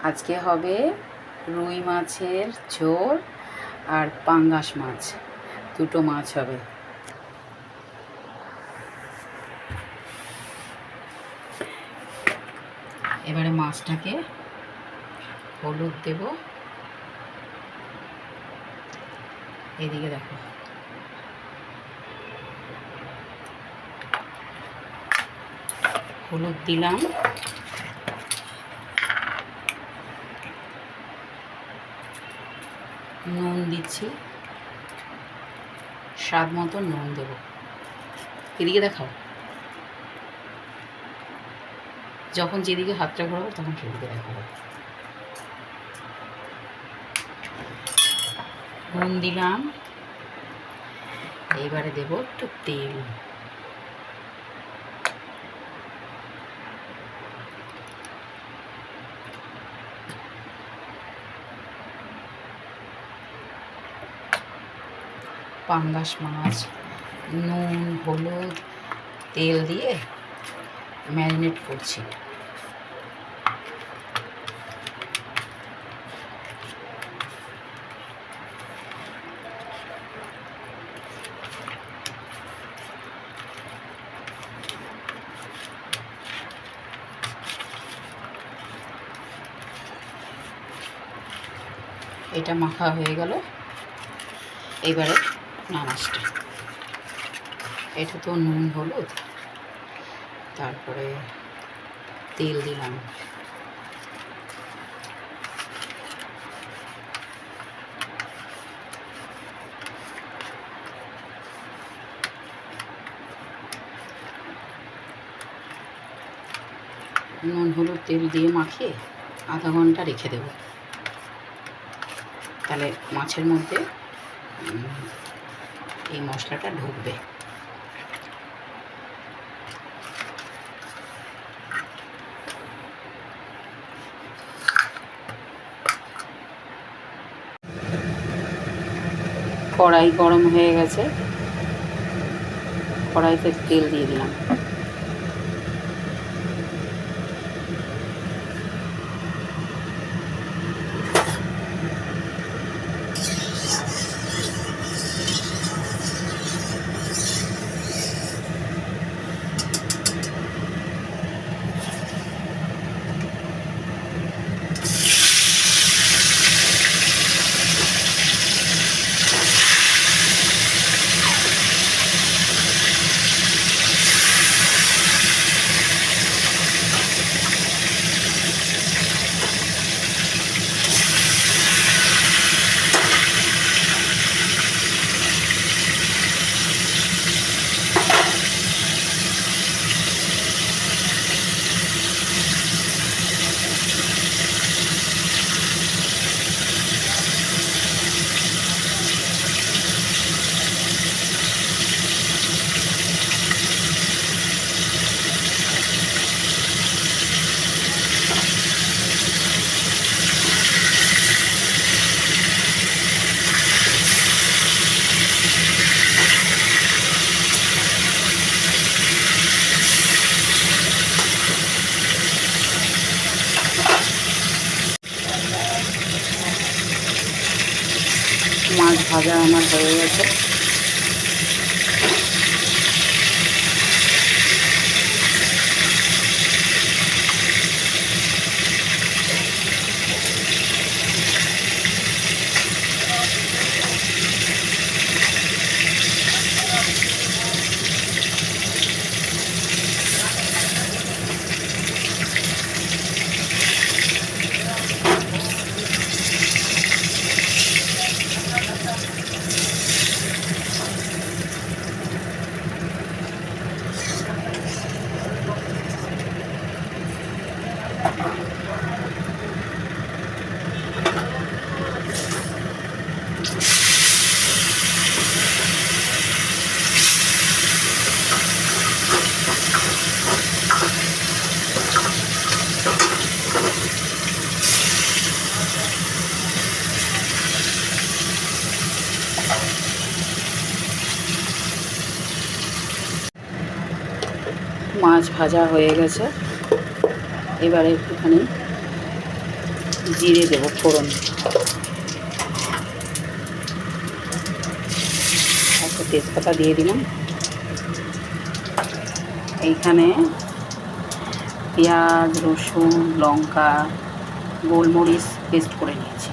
আজকে হবে রুই মাছের ঝোল আর পাঙ্গাস মাছ, দুটো মাছ হবে। এবারে মাছটাকে হলুদ দেব, এদিকে দেখো, হলুদ দিলাম, নুন দিচ্ছি, স্বাদ মতো নুন দেব। এদিকে দেখাও, যখন যেদিকে হাতটা ঘোরাবো তখন সেদিকে দেখাবো। নুন দিলাম, এইবারে দেব একটু তেল। পাঙ্গাস মাছ নুন হলুদ তেল দিয়ে ম্যারিনেট করছি। এটা মাখা হয়ে গেল, এবারে নামাজটা। এটা তো নুন হলুদ, তারপরে তেল দিলাম, নুন হলুদ তেল দিয়ে মাখিয়ে আধা ঘন্টা রেখে দেব, তাহলে মাছের মধ্যে এই মশলাটা ঢুকবে। কড়াই গরম হয়ে গেছে, কড়াইতে তেল দিয়ে দিলাম, মাছ ভাজা আমার হয়ে গেছে। মাছ ভাজা হয়ে গেছে, এবারে একটুখানি জিরে দেব ফোড়ন, একটা তেজপাতা দিয়ে দিলাম। এইখানে পেঁয়াজ, রসুন, লঙ্কা, গোলমরিচ পেস্ট করে নিয়েছি।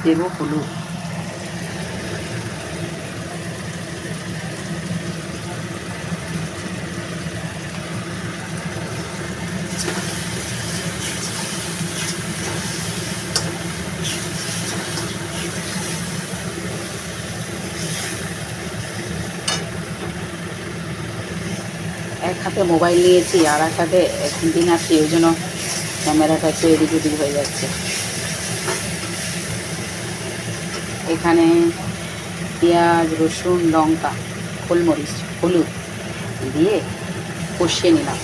দেব হলুদ, এক হাতে মোবাইল নিয়েছি আর এক হাতে এখন দিন আছি, ওই জন্য ক্যামেরাটা একটু এদিক ওদিক হয়ে যাচ্ছে। এখানে পেঁয়াজ, রসুন, লঙ্কা, গোলমরিচ, হলুদ দিয়ে কষিয়ে নিলাম।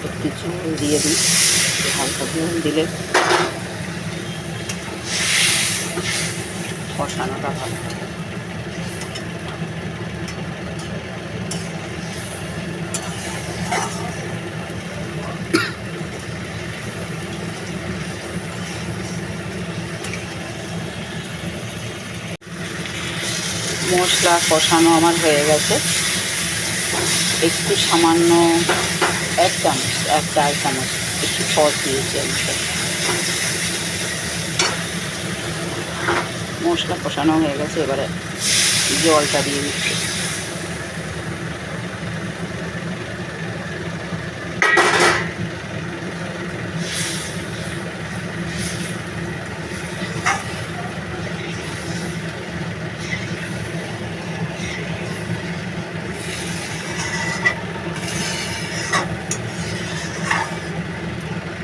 একটু ঝোল দিয়ে দিই, হালকা ঝোল দিলে কষানোটা ভালো। মশলা কষানো আমার হয়ে গেছে। একটু সামান্য এক চার চামচ একটু সস দিয়েছি আমি। মশলা কষানো হয়ে গেছে, এবারে জলটা দিয়ে দিচ্ছি।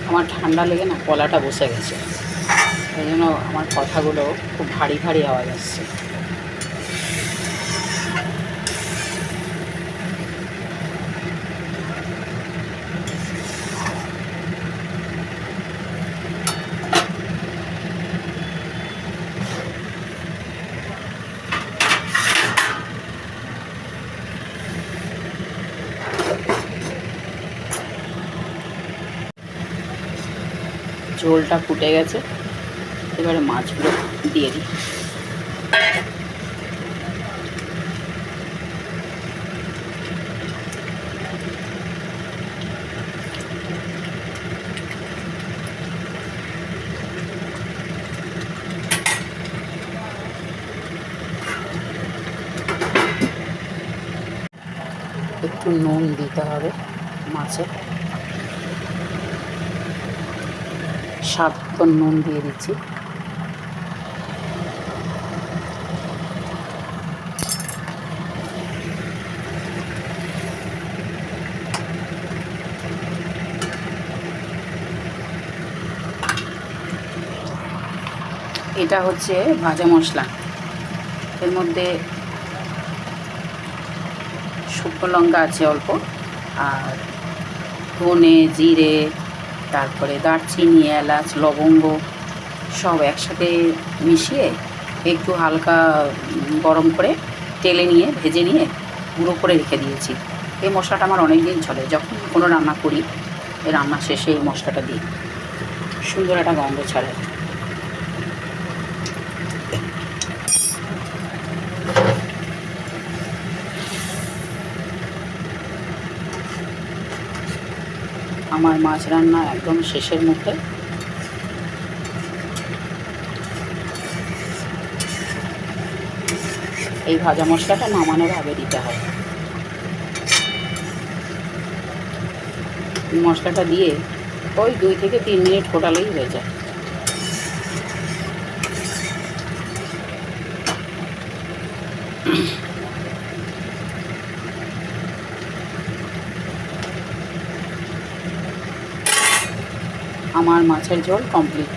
আমার ঠান্ডা লেগে না গলাটা বসে গেছে, এই জন্য আমার কথাগুলো খুব ভারী ভারী আওয়াজ আসছে। ঝোলটা ফুটে গেছে, এবারে মাছগুলো দিয়ে দিই। একটু নুন দিতে হবে মাছে, স্বাদ মতো নুন দিয়ে দিচ্ছি। এটা হচ্ছে ভাজা মশলা, এর মধ্যে শুকনো লঙ্কা আছে অল্প, আর ধনে, জিরে, তারপরে দারচিনি, এলাচ, লবঙ্গ সব একসাথে মিশিয়ে একটু হালকা গরম করে তেলে নিয়ে ভেজে নিয়ে গুঁড়ো করে রেখে দিয়েছি। এই মশলাটা আমার অনেক দিন চলে, যখন কোনো রান্না করি এই রান্না শেষে এই মশলাটা দিই, সুন্দর একটা গন্ধ ছাড়ে। আমার মাছ রান্না একদম শেষের মুখে, এই ভাজা মশলাটা নামানোর আগে দিতে হয়। মশলাটা দিয়ে ওই 2 থেকে 3 মিনিট ফোটালেই হয়ে যায়। আমার মাছের ঝোল কমপ্লিট।